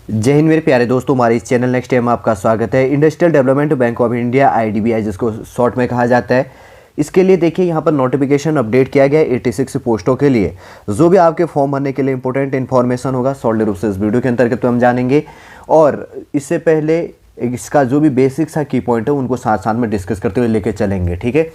जय हिंद मेरे प्यारे दोस्तों, हमारे इस चैनल नेक्स्ट टाइम आपका स्वागत है। Industrial development bank of India IDBI जिसको शॉर्ट में कहा जाता है, इसके लिए देखिए यहाँ पर नोटिफिकेशन अपडेट किया गया है 86 पोस्टों के लिए। जो भी आपके फॉर्म भरने के लिए इंपॉर्टेंट इन्फॉर्मेशन होगा सॉलिड रूप से इस वीडियो के अंतर्गत तो हम जानेंगे। और इससे पहले इसका जो भी बेसिक्स का की पॉइंट है उनको साथ साथ में डिस्कस करते हुए लेके चलेंगे। ठीक है,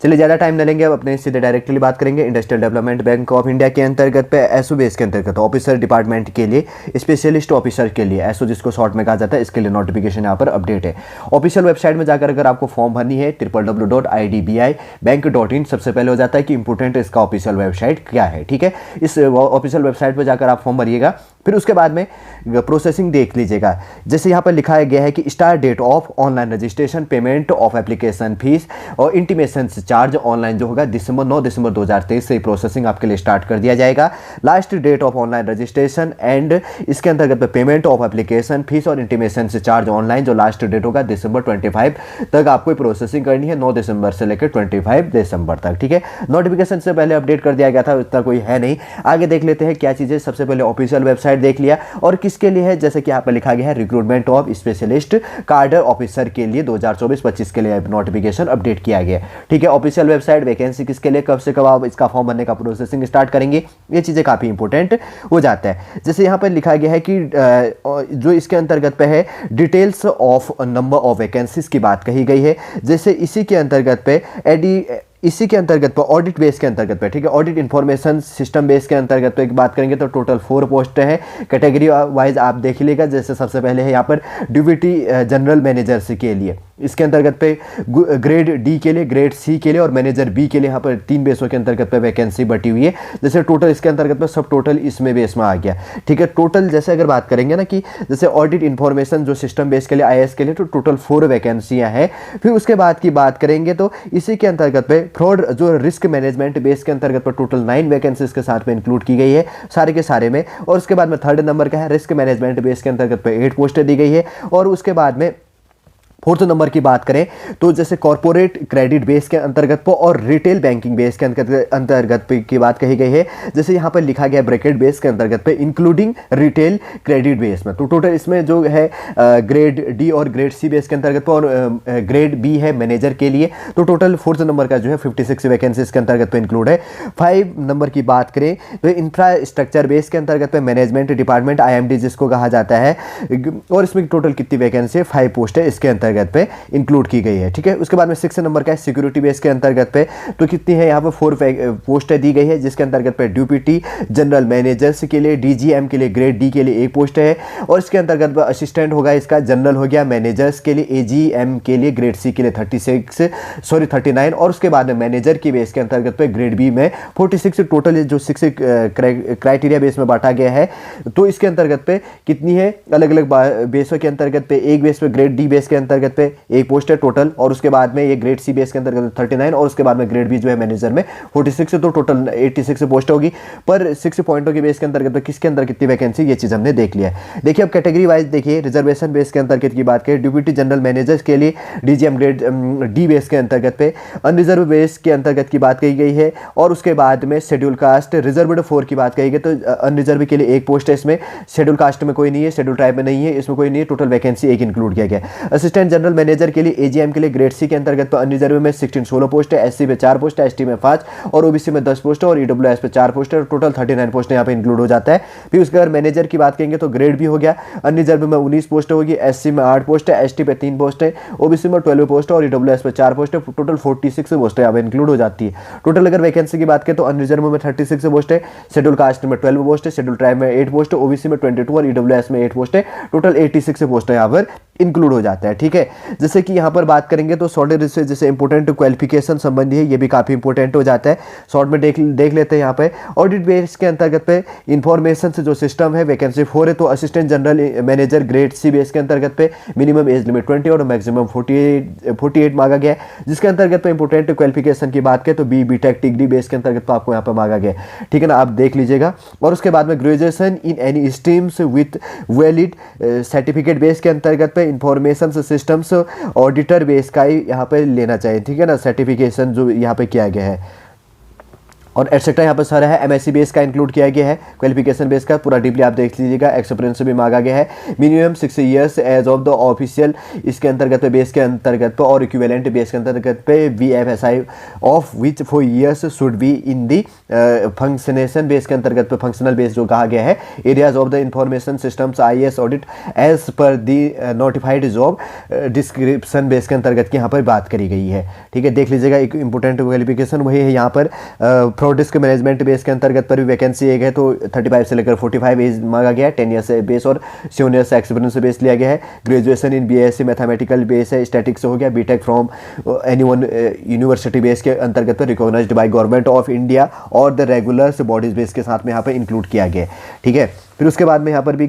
चलिए ज़्यादा टाइम न लेंगे, अब अपने सीधे डायरेक्टली बात करेंगे। Industrial development bank of India के अंतर्गत पे एसओ बेस के अंतर्गत ऑफिसर डिपार्टमेंट के लिए, स्पेशलिस्ट ऑफिसर के लिए, एसओ जिसको शॉर्ट में कहा जाता है, इसके लिए नोटिफिकेशन यहाँ पर अपडेट है। ऑफिशियल वेबसाइट में जाकर अगर आपको फॉर्म भरनी है www.idbibank.in सबसे पहले हो जाता है कि इंपोर्टेंट इसका ऑफिशियल वेबसाइट क्या है। ठीक है, इस ऑफिशियल वेबसाइट पर जाकर आप फॉर्म भरिएगा, फिर उसके बाद में प्रोसेसिंग देख लीजिएगा। जैसे यहाँ पर लिखा गया है कि start date of online registration, payment of application fees और इंटीमेशन चार्ज ऑनलाइन जो होगा 9 दिसंबर 2023 से प्रोसेसिंग आपके लिए स्टार्ट कर दिया जाएगा। Last date of online registration and इसके अंतर्गत पेमेंट ऑफ एप्लीकेशन फीस और इंटीमेशन चार्ज ऑनलाइन जो लास्ट डेट होगा दिसंबर 25 तक आपको प्रोसेसिंग करनी है, 9 दिसंबर से लेकर 25 दिसंबर तक। ठीक है, नोटिफिकेशन से पहले अपडेट कर दिया गया था, इतना कोई है नहीं। आगे देख लेते हैं क्या चीज़ें। सबसे पहले ऑफिशियल वेबसाइट देख लिया और किसके लिए है, जैसे कि यहाँ पर लिखा गया है रिक्रूटमेंट ऑफ स्पेशलिस्ट कार्डर ऑफिसर के लिए 2024-25 के लिए नोटिफिकेशन अपडेट किया गया। ठीक है, ऑफिशियल वेबसाइट, वैकेंसी किसके लिए, कब से कब आप इसका फॉर्म भरने का प्रोसेसिंग स्टार्ट करेंगे, ये चीज़ें काफ़ी इंपॉर्टेंट हो जाता है। जैसे यहाँ पर लिखा गया है कि जो इसके अंतर्गत पे है details of number of vacancies की बात कही गई है। जैसे इसी के अंतर्गत पे इसी के अंतर्गत पर ऑडिट बेस के अंतर्गत पे, ठीक है, ऑडिट इंफॉर्मेशन सिस्टम बेस के अंतर्गत पे बात करेंगे तो टोटल 4 पोस्ट है। कैटेगरी वाइज आप देख लीजिएगा। जैसे सबसे पहले है यहाँ पर ड्यूटी जनरल मैनेजर्स के लिए, इसके अंतर्गत पे ग्रेड डी के लिए, ग्रेड सी के लिए और मैनेजर बी के लिए यहाँ पर 3 बेसों के अंतर्गत पे वैकेंसी बटी हुई है। जैसे टोटल इसके अंतर्गत पे सब टोटल इसमें बेस में आ गया। ठीक है, टोटल जैसे अगर बात करेंगे ना कि जैसे ऑडिट इंफॉर्मेशन जो सिस्टम बेस के लिए IAS के लिए तो टोटल 4 वैकेंसियाँ हैं। फिर उसके बाद की बात करेंगे तो इसी के अंतर्गत पे फ्रॉड जो रिस्क मैनेजमेंट बेस के अंतर्गत पर टोटल 9 वैकेंसीज के साथ में इंक्लूड की गई है सारे के सारे में। और उसके बाद में थर्ड नंबर का है रिस्क मैनेजमेंट बेस के अंतर्गत पे 8 पोस्टें दी गई है। और उसके बाद में फोर्थ नंबर की बात करें तो जैसे कॉर्पोरेट क्रेडिट बेस के अंतर्गत पर और रिटेल बैंकिंग बेस के अंतर्गत की बात कही गई है। जैसे यहाँ पर लिखा गया ब्रैकेट बेस के अंतर्गत पे इंक्लूडिंग रिटेल क्रेडिट बेस में, तो टोटल इसमें जो है ग्रेड डी और ग्रेड सी बेस के अंतर्गत पर और ग्रेड बी है मैनेजर के लिए। तो टोटल फोर्थ नंबर का जो है 56 वैकेंसीज के अंतर्गत पे इंक्लूड है। 5 नंबर की बात करें तो इंफ्रास्ट्रक्चर बेस के अंतर्गत पे मैनेजमेंट डिपार्टमेंट IMD जिसको कहा जाता है, और इसमें टोटल कितनी वैकेंसी है, 5 पोस्ट है इसके अंतर्गत पे इंक्लूड की गई है। ठीक है, उसके बाद में 6 नंबर का है सिक्योरिटी बेस के अंतर्गत पे, तो कितनी है यहाँ पे 4 पोस्ट दी गई है जिसके अंतर्गत पे डिप्टी जनरल मैनेजर्स के लिए, DGM के लिए, ग्रेड डी के लिए 1 पोस्ट है। और इसके अंतर्गत असिस्टेंट होगा इसका, जनरल हो गया मैनेजर्स के लिए, AGM के लिए, ग्रेड सी के लिए 39 और उसके बाद में मैनेजर की बेस के अंतर्गत पे ग्रेड बी में 46। टोटल जो 6 क्राइटेरिया बेस में बांटा गया है। तो इसके अंतर्गत पे कितनी है अलग अलग बेसों के अंतर्गत पे, एक बेस पे ग्रेड डी बेस के अंतर्गत पे 1 पोस्ट है टोटल, और उसके बाद में ये ग्रेड सी बेस के अंतर्गत 39 और उसके बाद में ग्रेड बी जो है मैनेजर में 46। तो टोटल 86 पोस्ट होगी, पर 6 पॉइंटों के बेस के अंतर्गत पे किसके अंदर कितनी वैकेंसी, ये चीज हमने देख लिया है। देखिए अब कैटेगरी वाइज देखिए, रिजर्वेशन बेस के अंतर्गत की बात करें डिप्टी जनरल मैनेजर्स के लिए DGM ग्रेड डी बेस के अंतर्गत पे, अनरिजर्व बेस के अंतर्गत की बात कही गई है। और उसके बाद में शेड्यूल कास्ट रिजर्व्ड 4 की बात कही गई, तो अनरिजर्व के लिए 1 पोस्ट है इसमें, शेड्यूल कास्ट में कोई नहीं है, शेड्यूल ट्राइब में नहीं है, इसमें कोई नहीं है, टोटल वैकेंसी 1 इंक्लूड किया गया। असिस्टेंट जनरल मैनेजर के लिए AGM के लिए ग्रेड सी के अंतर्गत पर अनरिजर्व में 16 पोस्ट है, SC में 4 पोस्ट है, ST में 5 और OBC में 10 पोस्ट है और EWS पे 4 पोस्ट है, टोटल 39 पोस्ट यहाँ पे इंक्लूड हो जाता है। फिर उसके बाद मैनेजर की बात करेंगे तो ग्रेड भी हो गया, अनरिजर्व में 19 पोस्ट होगी, SC में 8 पोस्ट है, ST पे 3 पोस्ट है, OBC में 12 पोस्ट है और EWS पे 4 पोस्ट है, टोटल 46 पोस्ट यहाँ पे इंक्लूड हो जाती है। टोटल अगर वैकेंसी की बात करें तो अनरिजर्व में 36 पोस्ट है, शेड्यूल कास्ट में 12 पोस्ट है, शेड्यूल ट्राइब में 8 पोस्ट है, OBC में 22 और EWS में 8 पोस्ट है, टोटल 86 पोस्ट यहाँ पर इंक्लूड हो जाता है। ठीक है, जैसे कि यहाँ पर बात करेंगे तो शॉर्ट से जैसे इंपॉर्टेंट क्वालिफिकेशन संबंधी है, ये भी काफ़ी इंपॉर्टेंट हो जाता है। शॉर्ट में देख लेते हैं यहाँ पे ऑडिट बेस के अंतर्गत पे इंफॉर्मेशन से जो सिस्टम है वैकेंसी 4 है, तो assistant general manager grade C base के अंतर्गत पे मिनिमम एज लिमिट 20 और मैक्सिमम 48 मांगा गया है। जिसके अंतर्गत पे इंपॉर्टेंट क्वालिफिकेशन की बात करें तो BTech डिग्री बेस के अंतर्गत तो आपको यहाँ पर मांगा गया है। ठीक है ना, आप देख लीजिएगा। और उसके बाद में graduation in any streams with valid certificate base के अंतर्गत पे इंफॉर्मेशन सिस्टम्स ऑडिटर बेस का ही यहाँ पे लेना चाहिए। ठीक है ना, सर्टिफिकेशन जो यहाँ पे किया गया है। और एटसेट्रा यहाँ पर सारा है। एमएससी बेस का इंक्लूड किया गया है, क्वालिफिकेशन बेस का पूरा डीपली आप देख लीजिएगा। एक्सपीरियंस भी मांगा गया है, minimum 6 years age of the official, इसके अंतर्गत पे बेस के अंतर्गत पे, और इक्विवेलेंट बेस के अंतर्गत पे VFSI of which 4 years should be in the functional base के अंतर्गत पे, फंक्शनल बेस जो कहा गया है, areas of the information systems IAS audit as per the notified job description base के अंतर्गत की यहाँ पर बात करी गई है। ठीक है, देख लीजिएगा। एक इंपॉर्टेंट क्वालिफिकेशन वही है यहाँ पर फ्रॉड रिस्क मैनेजमेंट बेस के अंतर्गत पर भी वैकेंसी एक है, तो 35 से लेकर 45 एज मांगा गया है। 10 ईयर्स से बेस और 7 ईयर्स से एक्सपीरियंस से बेस लिया गया है। Graduation in BSc mathematical base है, स्टैटिक्स हो गया। BTech from any one university base के अंतर्गत पर recognised by government of India और द रेगुलर बॉडीज बेस के साथ में यहाँ पर इंक्लूड किया गया है। ठीक है, फिर उसके बाद में यहाँ पर भी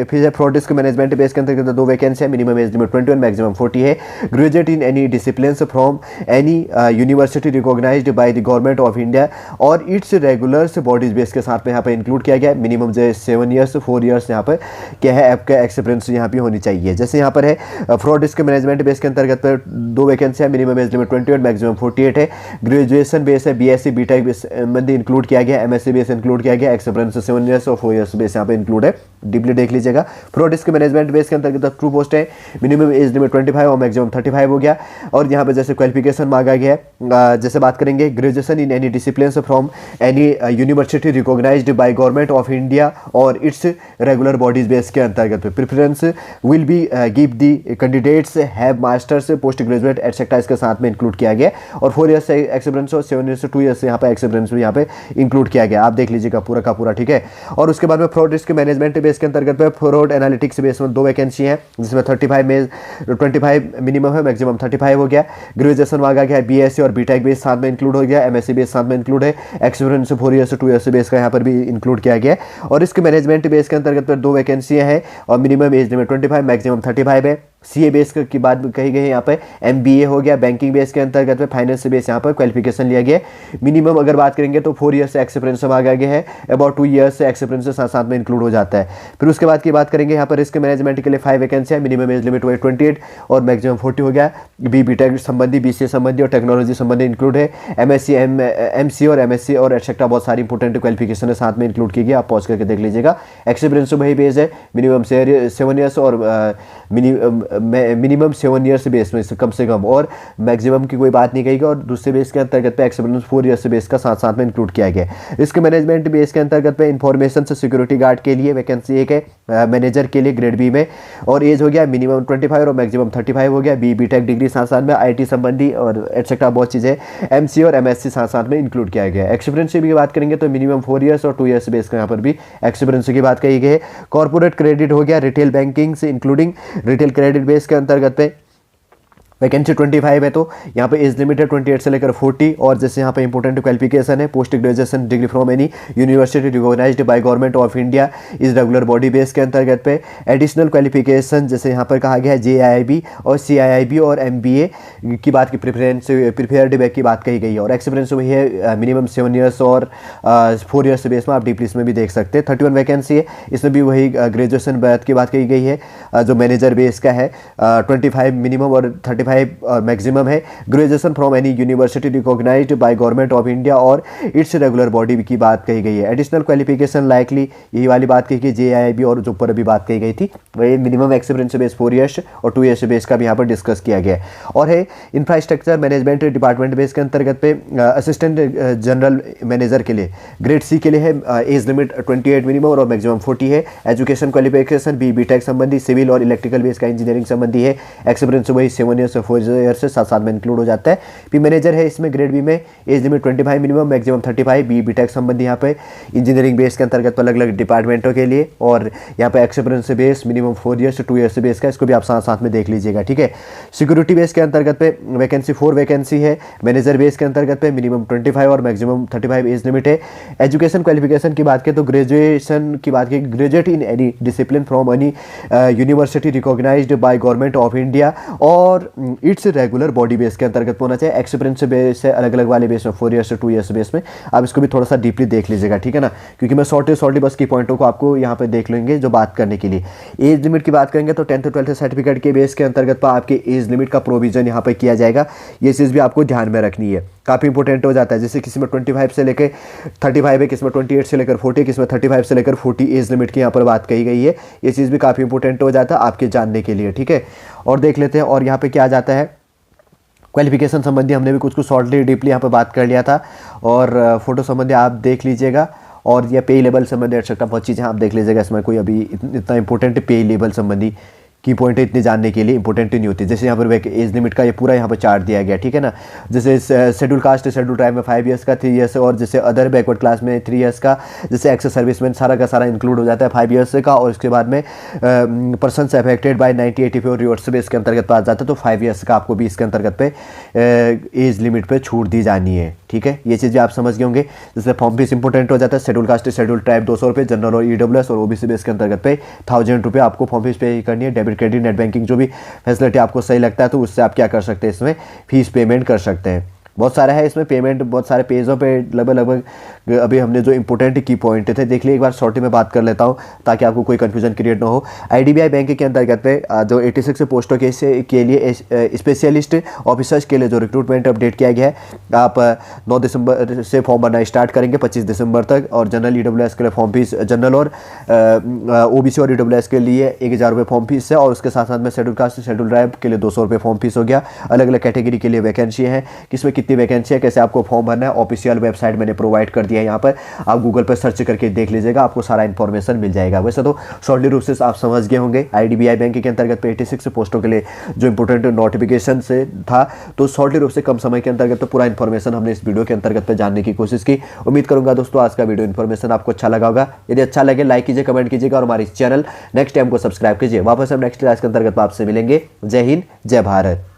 फिर फ्रॉड रिस्क मैनेजमेंट बेस के अंतर्गत 2 वैकेंसी है। मिनिमम एज लिमिट 21, मैक्सिमम 40 है। Graduate in any disciplines from any university recognised by the government of India और इट्स रेगुलर्स बॉडीज बेस के साथ में यहाँ पर इंक्लूड किया गया है। मिनिमम जो 7 ईयर्स 4 ईयर्स यहाँ पर क्या है, आपका एक्सपीरियंस यहाँ पे होनी चाहिए। जैसे यहाँ पर है फ्रॉड रिस्क मैनेजमेंट बेस के अंतर्गत पर 2 वैकेंसी है। मिनिमम एज लिमिट 21, मैक्सिमम 48 है। ग्रेजुएशन बेस है, BSc बीटेक बेस में इंक्लूड किया गया, MSc बेस इंक्लूड किया गया। एक्सपीरियंस 7 ईयर्स और 4 ईयर्स बेस यहाँ पे इंक्लूड है। डीपली देख लीजिएगा। फ्रॉड रिस्क मैनेजमेंट बेस के अंतर्गत ट्रू पोस्ट है। मिनिमम एज लिमिट 25 और मैक्सिमम 35 हो गया। और यहाँ पे जैसे क्वालिफिकेशन मांगा गया है, जैसे बात करेंगे graduation in any discipline from any university recognised by government of India और इट्स रेगुलर बॉडीज बेस के अंतर्गत preference will be give the candidates have masters post graduate etcetera इसके साथ में इंक्लूड किया गया। और 4 ईयर्स से एक्सपीरियंस और 7 ईयर्स से 2 ईयर्स से यहाँ पे एक्सपीरियंस भी यहाँ पे इंक्लूड किया गया। आप देख लीजिएगा पूरा का पूरा। ठीक है, और उसके बाद में फ्रॉड रिस्क मैनेजमेंट बेस के अंतर्गत पे फ्रॉड एनालिटिक्स बेस में 2 वैकेंसी है, जिसमें 35 में 25 मिनिमम है, मैक्सिमम 35 हो गया। ग्रेजुएशन मांगा गया है, BSc और बीटेक बेस साथ में इंक्लूड हो गया। MSc बेस साथ में इंक्लूड है। एक्सपीरियंस 4 ईयर्स से 2 ईयर्स बेस का यहाँ पर भी इंक्लूड किया गया। और रिस्क मैनेजमेंट बेस के अंतर्गत पर 2 वैकेंसियाँ हैं और मिनिमम एज लिमिट 25, मैक्सिमम 35 है। CA बेस की बात कही गई है यहाँ पे। MBA हो गया बैंकिंग बेस के अंतर्गत पे। फाइनेंस बेस यहाँ पर क्वालिफिकेशन लिया गया। मिनिमम अगर बात करेंगे तो 4 ईयर्स से एक्सपीरियंस मांगा गया है। अबाउट 2 ईयर्स से एक्सपीरियंस साथ साथ में इंक्लूड हो जाता है। फिर उसके बाद की बात करेंगे यहाँ पर रिस्क मैनेजमेंट के लिए 5 वैकेंसी है। मिनिमम एज लिमिट 28 और मैक्सिमम 40 हो गया। BTech संबंधी, BCA संबंधी और टेक्नोलॉजी संबंधी इंक्लूड है। MSc MC और MSc और एटसेट्रा बहुत सारी इंपॉर्टेंट क्वालिफिकेशन है साथ में इंक्लूड की गई। आप पॉज करके देख लीजिएगा। एक्सपीरियंस वही बेस है। मिनिमम 7 ईयर्स और मिनिमम 7 ईयर्स बेस में कम से कम, और मैक्सिमम की कोई बात नहीं कही गई। और दूसरे बेस के अंतर्गत पे एक्सपीरियंस 4 ईयर्स बेस का साथ साथ में इंक्लूड किया गया। रिस्क मैनेजमेंट बेस के अंतर्गत पे इंफॉर्मेशन से सिक्योरिटी गार्ड के लिए वैकेंसी एक है, मैनेजर के लिए ग्रेड बी में। और एज हो गया मिनिमम 25 और मैक्सिमम 35 हो गया। BTech डिग्री साथ साथ में, IT संबंधी और एटसेट्रा बहुत चीज़ें MC और MSc साथ साथ में इंक्लूड किया गया। एक्सपीरियंस की बात करेंगे तो मिनिमम 4 ईयर्स और 2 ईयर्स बेस का यहाँ पर भी एक्सपीरियंस की बात कही गई है। कॉर्पोरेट क्रेडिट हो गया, रिटेल बैंकिंग से इंक्लूडिंग रिटेल क्रेडिट बेस के अंतर्गत पे वैकेंसी 25 है। तो यहाँ पे एज लिमिट है 28 से लेकर 40। और जैसे यहाँ पे इंपॉर्टेंट क्वालिफिकेशन है, post graduation degree from any university recognised by government of India इस रेगुलर बॉडी बेस के अंतर्गत पे। एडिशनल क्वालिफिकेशन जैसे यहाँ पर कहा गया है JIIB और CIIB और MBA की बात की प्रिफेयर्ड बैक की बात कही गई है। और एक्सपीरियंस वही है मिनिमम 7 ईयर्स और 4 ईयर्स बेस में। आप डीपली इसमें भी देख सकते हैं। 31 वैकेंसी है, इसमें भी वही ग्रेजुएशन बैच की बात कही गई है जो मैनेजर बेस का है। 25 मिनिमम और 35 मैक्सिमम है। Graduation from any university recognised by government of India और इट्स रेगुलर बॉडी की बात कही गई है। एडिशनल क्वालिफिकेशन लाइकली यही वाली बात कही गई JIIB और जो ऊपर अभी बात कही गई थी वही मिनिमम एक्सपीरियंस बेस 4 ईयर्स और 2 ईयर्स बेस का भी यहाँ पर डिस्कस किया गया है। और है इंफ्रास्ट्रक्चर मैनेजमेंट डिपार्टमेंट बेस के अंतर्गत पे असिस्टेंट जनरल मैनेजर के लिए ग्रेड C के लिए है। एज लिमिट 28 मिनिमम और मैक्सिमम 40 है। एजुकेशन क्वालिफिकेशन BTech संबंधी, सिविल और इलेक्ट्रिकल बेस का इंजीनियरिंग संबंधी है। एक्सपीरियंस वही 7 ईयर्स 4 ईयर्स से साथ साथ में इंक्लूड हो जाता है। पी मैनेजर है, इसमें ग्रेड बी में age limit 25 minimum, maximum 35। BTech संबंधी यहाँ पे इंजीनियरिंग बेस के अंतर्गत अलग अलग डिपार्टमेंटों के लिए। और यहाँ पे एक्सपीरियंस बेस मिनिमम 4 ईयर्स से 2 ईयर्स बेस का, इसको भी आप साथ साथ में देख लीजिएगा। ठीक है, सिक्योरिटी बेस के अंतर्गत पे वैकेंसी 4 वैकेंसी है। मैनेजर बेस के अंतर्गत पे मिनिमम 25 और मैक्सिमम 35 एज लिमिट है। एजुकेशन क्वालिफिकेशन की बात करें तो ग्रेजुएशन की बात करें, graduate in any discipline from any university recognised by government of India और इट्स रेगुलर बॉडी बेस के अंतर्गत होना चाहिए। एक्सपीरियंस बेस है अलग अलग वाले बेस में, 4 ईयर्स से 2 ईयर्स बेस में। आप इसको भी थोड़ा सा डीपली देख लीजिएगा, ठीक है ना, क्योंकि मैं शॉर्टली बस की पॉइंटों को आपको यहाँ पे देख लेंगे जो बात करने के लिए। एज लिमिट की बात करेंगे तो 10th 12th सर्टिफिकेट के बेस के अंतर्गत पर आपके एज लिमिट का प्रोविजन यहाँ पे किया जाएगा। ये चीज़ भी आपको ध्यान में रखनी है, काफ़ी इंपॉर्टेंट हो जाता है। जैसे किसी में 25 से लेकर 35 है, किसी में 28 से लेकर 40, किसी में 35 से लेकर 40 एज लिमिट की यहाँ पर बात कही गई है। ये चीज़ भी काफ़ी इंपॉर्टेंट हो जाता है आपके जानने के लिए, ठीक है। और देख लेते हैं, और यहाँ पे क्या जाता है, क्वालिफिकेशन संबंधी हमने भी कुछ शॉर्टली डीपली यहाँ पर बात कर लिया था, और फोटो संबंधी आप देख लीजिएगा, और ये पे लेवल संबंधी एक्सेट्रा बहुत चीज़ें आप देख लीजिएगा। इसमें कोई अभी इतना इंपॉर्टेंट पे लेवल संबंधी की पॉइंट इतने जानने के लिए इंपॉर्टेंट नहीं होती। जैसे यहाँ पर एज लिमिट का ये पूरा यहाँ पर चार्ट दिया गया, ठीक है ना। जैसे शेड्यूल कास्ट शेड्यूल ट्राइब में 5 ईयर्स का, 3 ईयर्स, और जैसे अदर बैकवर्ड क्लास में 3 ईयर्स का, जैसे एक्स सर्विसमैन सारा का सारा इंक्लूड हो जाता है 5 ईयर्स का। और इसके बाद में पर्सनस अफेक्टेड बाय 1984 रिवॉर्ड्स पे इसके अंतर्गत पास जाता है, तो 5 ईयर्स का आपको भी इसके अंतर्गत पे एज लिमिट पे छूट दी जानी है, ठीक है। ये चीज़ें आप समझ गए होंगे। जैसे फॉर्म फीस इंपॉर्टेंट हो जाता है, शेड्यूल कास्ट शेड्यूल ट्राइब 200 रुपये, जनरल और EWS और OBC बेस के अंतर्गत पे 1000 रुपये आपको फॉर्म फीस पे करनी है। डेबिट क्रेडिट नेट बैंकिंग जो भी फैसिलिटी आपको सही लगता है तो उससे आप क्या कर सकते हैं, इसमें फीस पेमेंट कर सकते हैं। बहुत सारा है इसमें पेमेंट, बहुत सारे पेजों पे लगभग अभी हमने जो इंपॉर्टेंट की पॉइंट थे देख लिए, एक बार शॉर्ट में बात कर लेता हूँ ताकि आपको कोई कंफ्यूजन क्रिएट ना हो। IDBI बैंक के अंतर्गत पे जो 86 पोस्टों के लिए स्पेशलिस्ट ऑफिसर्स के लिए जो रिक्रूटमेंट अपडेट किया गया है, आप 9 दिसंबर से फॉर्म भरना स्टार्ट करेंगे 25 दिसंबर तक। और जनरल EWS के लिए फॉर्म फीस, जनरल और OBC और EWS के लिए 1000 रुपये फॉर्म फीस है, और उसके साथ साथ में शेड्यूल कास्ट शेड्यूल ट्राइब के लिए 200 रुपये फॉर्म फीस हो गया। अलग अलग कैटेगरी के लिए वैकेंसी है, किसमें कितनी वैकेंसी है, कैसे आपको फॉर्म भरना है, ऑफिशियल वेबसाइट मैंने प्रोवाइड कर दिया है। यहाँ पर आप गूगल पर सर्च करके देख लीजिएगा, आपको सारा इन्फॉर्मेशन मिल जाएगा। वैसे तो शॉर्टली रूप से आप समझ गए होंगे IDBI बैंक के अंतर्गत पे 86 पोस्टों के लिए जो इंपॉर्टेंट नोटिफिकेशन से था, तो शॉर्टली रूप से कम समय के अंतर्गत तो पूरा इन्फॉर्मेशन हमने इस वीडियो के अंतर्गत पे जानने की कोशिश की। उम्मीद करूंगा दोस्तों आज का वीडियो इन्फॉर्मेशन आपको अच्छा लगा होगा। यदि अच्छा लगे लाइक कीजिए, कमेंट कीजिएगा, और हमारे चैनल नेक्स्ट टाइम को सब्सक्राइब कीजिए। वापस हम नेक्स्ट क्लास के अंतर्गत आपसे मिलेंगे। जय हिंद, जय भारत।